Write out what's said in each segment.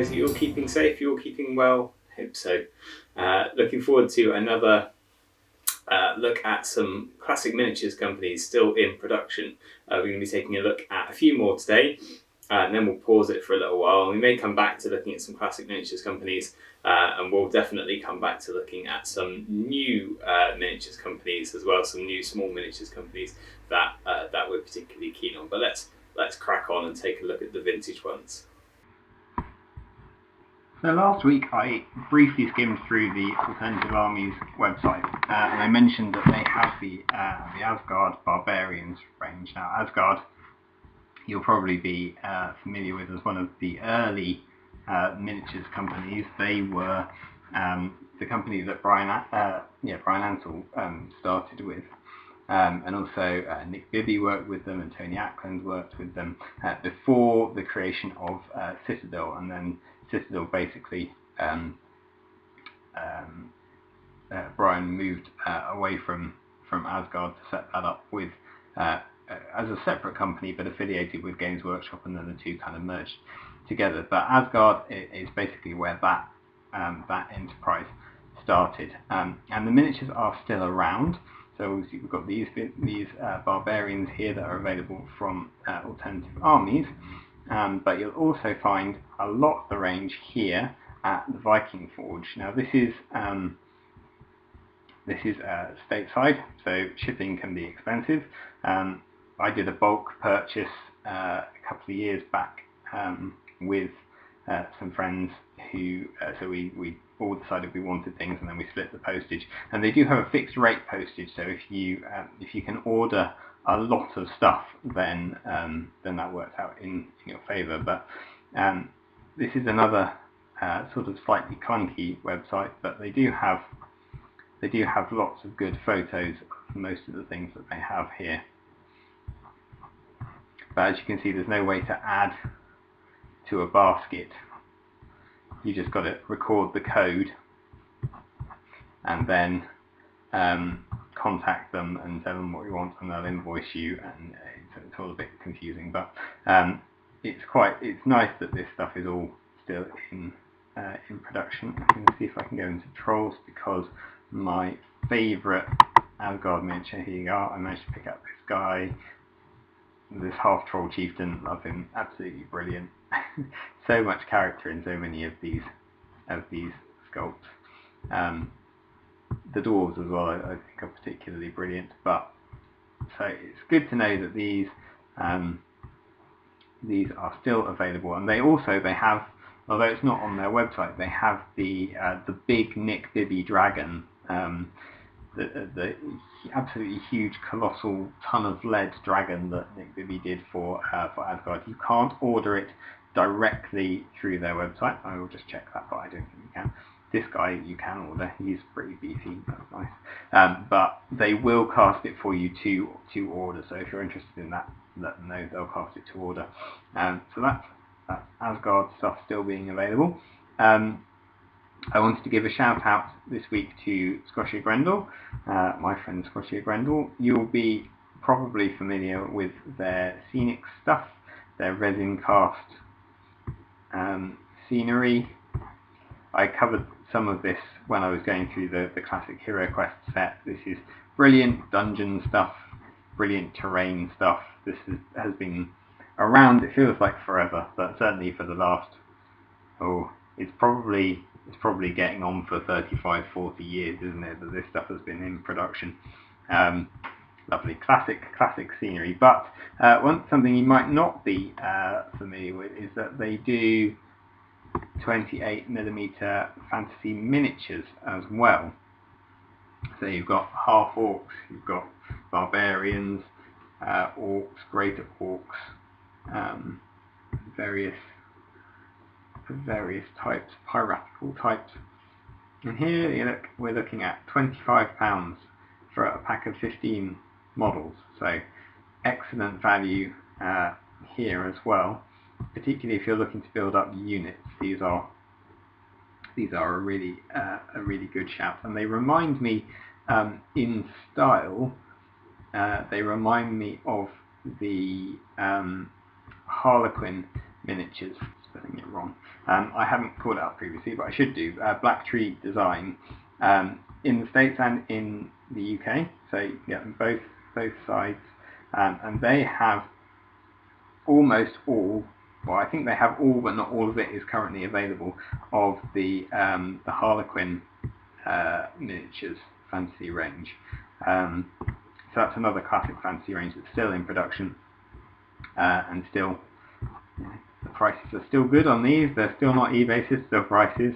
suppose that you're keeping safe, you're keeping well. Hope so. Looking forward to another look at some classic miniatures companies still in production. We're going to be taking a look at a few more today, and then we'll pause it for a little while. And we may come back to looking at some classic miniatures companies, and we'll definitely come back to looking at some new miniatures companies as well, some new small miniatures companies that we're particularly keen on. But let's crack on and take a look at the vintage ones. So last week I briefly skimmed through the Alternative Armies website, and I mentioned that they have the Asgard Barbarians range. Now Asgard, you'll probably be familiar with as one of the early miniatures companies. They were the company that Brian Ansell started with, and also Nick Bibby worked with them, and Tony Ackland worked with them before the creation of Citadel, and then Citadel basically Brian moved away from Asgard to set that up with as a separate company but affiliated with Games Workshop, and then the two kind of merged together. But Asgard is basically where that enterprise started, and the miniatures are still around. So obviously we've got these barbarians here that are available from Alternative Armies, but you'll also find a lot of the range here at the Viking Forge. Now this is stateside, so shipping can be expensive. I did a bulk purchase a couple of years back with some friends who, so we all decided we wanted things, and then we split the postage. And they do have a fixed rate postage, so if you can order a lot of stuff, then that works out in your favour. But this is another sort of slightly clunky website, but they do have lots of good photos of most of the things that they have here. But as you can see, there's no way to add to a basket. You just got to record the code and then contact them and tell them what you want, and they'll invoice you, and it's all a bit confusing, but it's nice that this stuff is all still in production. I'm going to see if I can go into Trolls, because my favourite Asgard miniature, here you go, I managed to pick up this guy, this half troll chieftain. Love him, absolutely brilliant. So much character in so many of these sculpts. The dwarves as well, I think, are particularly brilliant. But so it's good to know that these are still available, and they have, although it's not on their website, they have the big Nick Bibby dragon, the absolutely huge, colossal ton of lead dragon that Nick Bibby did for Asgard. You can't order it directly through their website. I will just check that, but I don't think you can. This guy you can order. He's pretty beefy. That's nice. But they will cast it for you to order. So if you're interested in that, let them know. They'll cast it to order. So that's Asgard stuff still being available. I wanted to give a shout out this week to Scotia Grendel, my friend Scotia Grendel. You'll be probably familiar with their scenic stuff, their resin cast scenery. I covered some of this when I was going through the classic Hero Quest set. This is brilliant dungeon stuff, brilliant terrain stuff. This has been around, it feels like forever, but certainly for the last, it's probably getting on for 35, 40 years, isn't it, that this stuff has been in production. Lovely, classic scenery. But something you might not be familiar with is that they do 28mm fantasy miniatures as well. So you've got half orcs, you've got barbarians, orcs, greater orcs, various types, piratical types. And here we're looking at £25 for a pack of 15 models. So excellent value here as well, particularly if you're looking to build up units. These are a really good shout, and they remind me in style. They remind me of the Harlequin miniatures, spelling it wrong. I haven't called it up previously, but I should do. Black Tree Design in the States and in the UK, so you can get them both sides, and they have almost all. Well, I think they have all, but not all of it is currently available, of the Harlequin miniatures fantasy range. So that's another classic fantasy range that's still in production, and still, the prices are still good on these. They're still not eBay system prices,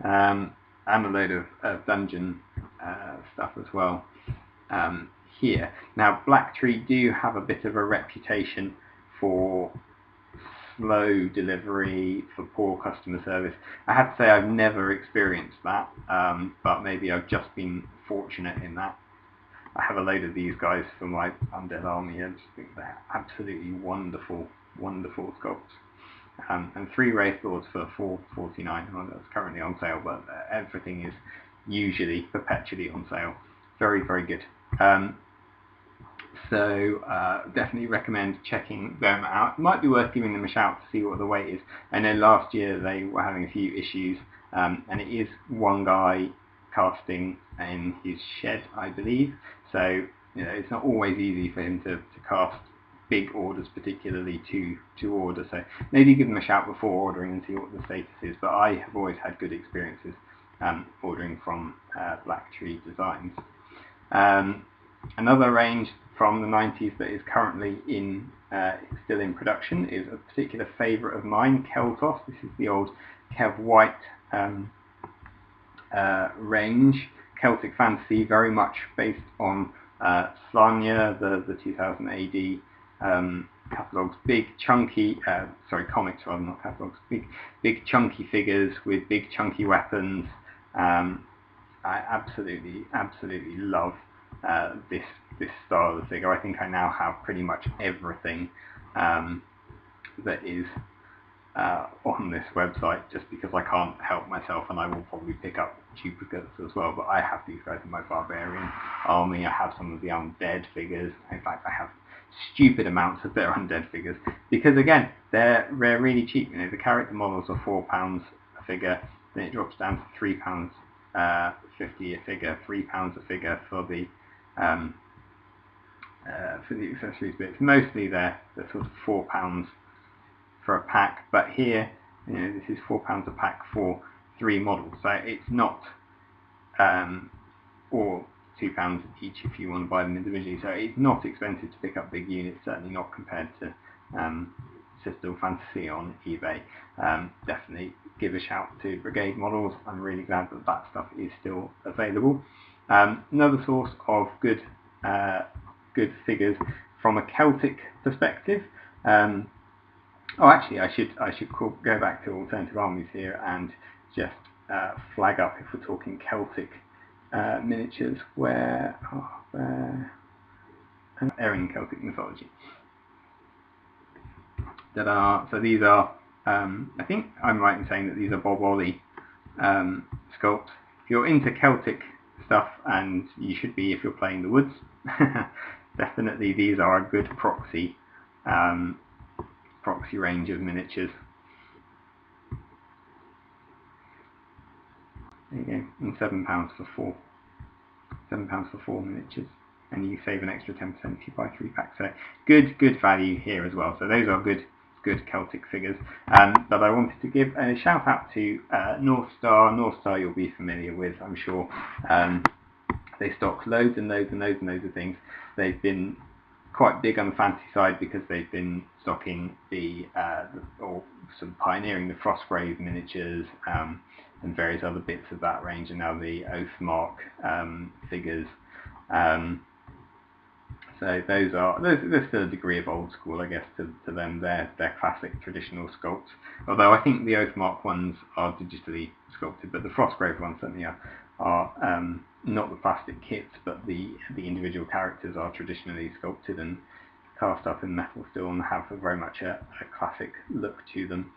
and a load of dungeon stuff as well here. Now, Black Tree do have a bit of a reputation for slow delivery, for poor customer service. I have to say I've never experienced that, but maybe I've just been fortunate in that. I have a load of these guys for my Undead Army, and I just think they're absolutely wonderful, wonderful sculpts. And 3 Wraith Lords for $4.49. Well, that's currently on sale, but everything is usually perpetually on sale. Very, very good. So definitely recommend checking them out. It might be worth giving them a shout to see what the weight is. I know last year they were having a few issues, and it is one guy casting in his shed, I believe. So it's not always easy for him to cast big orders, particularly to order. So maybe give them a shout before ordering and see what the status is. But I have always had good experiences ordering from Black Tree Designs. Another range from the 90s that is currently still in production is a particular favourite of mine, Celtos. This is the old Kev White range, Celtic fantasy, very much based on Slania, the 2000 AD catalogues, big chunky, comics rather, not catalogues, big chunky figures with big chunky weapons. I absolutely love this style of figure. I think I now have pretty much everything that is on this website, just because I can't help myself, and I will probably pick up duplicates as well. But I have these guys in my barbarian army. I have some of the undead figures. In fact, I have stupid amounts of their undead figures, because again, they're really cheap. The character models are £4 a figure, then it drops down to £3.50 a figure, £3 a figure for the accessories bits. Mostly they're sort of £4 for a pack, but here, this is £4 a pack for 3 models, so it's not, or £2 each if you want to buy them individually, so it's not expensive to pick up big units, certainly not compared to System Fantasy on eBay. Definitely give a shout to Brigade models. I'm really glad that stuff is still available. Another source of good figures from a Celtic perspective. Actually, I should go back to Alternative Armies here and just flag up, if we're talking Celtic miniatures, where in Celtic mythology. So these are, I think I'm right in saying that these are Bob Ollie sculpts. If you're into Celtic stuff, and you should be if you're playing the Woods, definitely these are a good proxy range of miniatures. There you go, and £7 for 4. £7 for 4 miniatures, and you save an extra 10% if you buy 3 packs. So good value here as well. So those are good Celtic figures. But I wanted to give a shout out to North Star. North Star you'll be familiar with, I'm sure. They stock loads and loads of things. They've been quite big on the fantasy side because they've been stocking or sort of pioneering the Frostgrave miniatures and various other bits of that range, and now the Oathmark figures. So there's still a degree of old school, I guess, to them. They're classic traditional sculpts. Although I think the Oathmark ones are digitally sculpted, but the Frostgrave ones certainly are not the plastic kits, but the individual characters are traditionally sculpted and cast up in metal still, and have very much a classic look to them.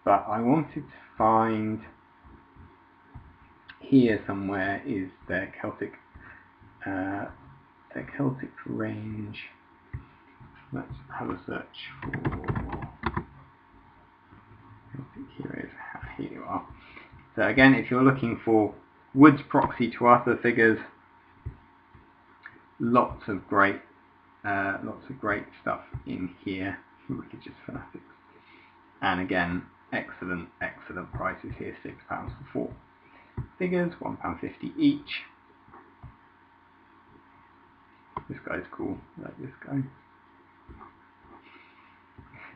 But I wanted to find here somewhere is their Celtic range. Let's have a search for here you are. So again, if you're looking for Wood's proxy to Arthur figures, lots of great stuff in here. Religious fanatics, and again, excellent prices here. £6 for 4 figures, £1.50 each. This guy's cool. I like this guy.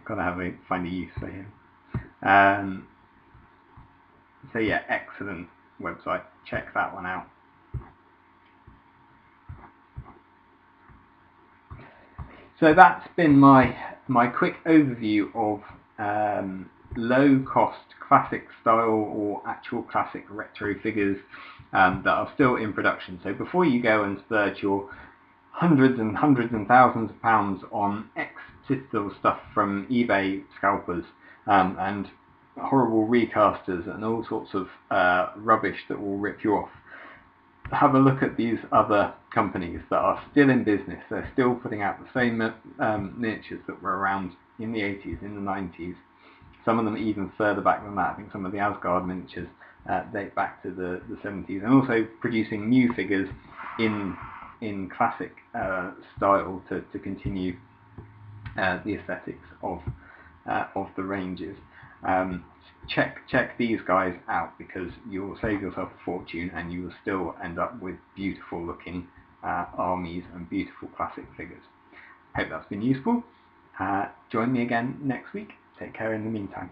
Gotta find a use for him. So yeah, excellent website. Check that one out. So that's been my quick overview of low-cost classic style or actual classic retro figures that are still in production. So before you go and splurge your hundreds and thousands of pounds on ex-Citadel stuff from eBay scalpers and horrible recasters and all sorts of rubbish that will rip you off, have a look at these other companies that are still in business. They're still putting out the same miniatures that were around in the 80s, in the 90s. Some of them even further back than that. I think some of the Asgard miniatures date back to the 70s, and also producing new figures in classic style to continue the aesthetics of the ranges. Check these guys out, because you'll save yourself a fortune and you will still end up with beautiful looking armies and beautiful classic figures. Hope that's been useful. Join me again next week. Take care in the meantime.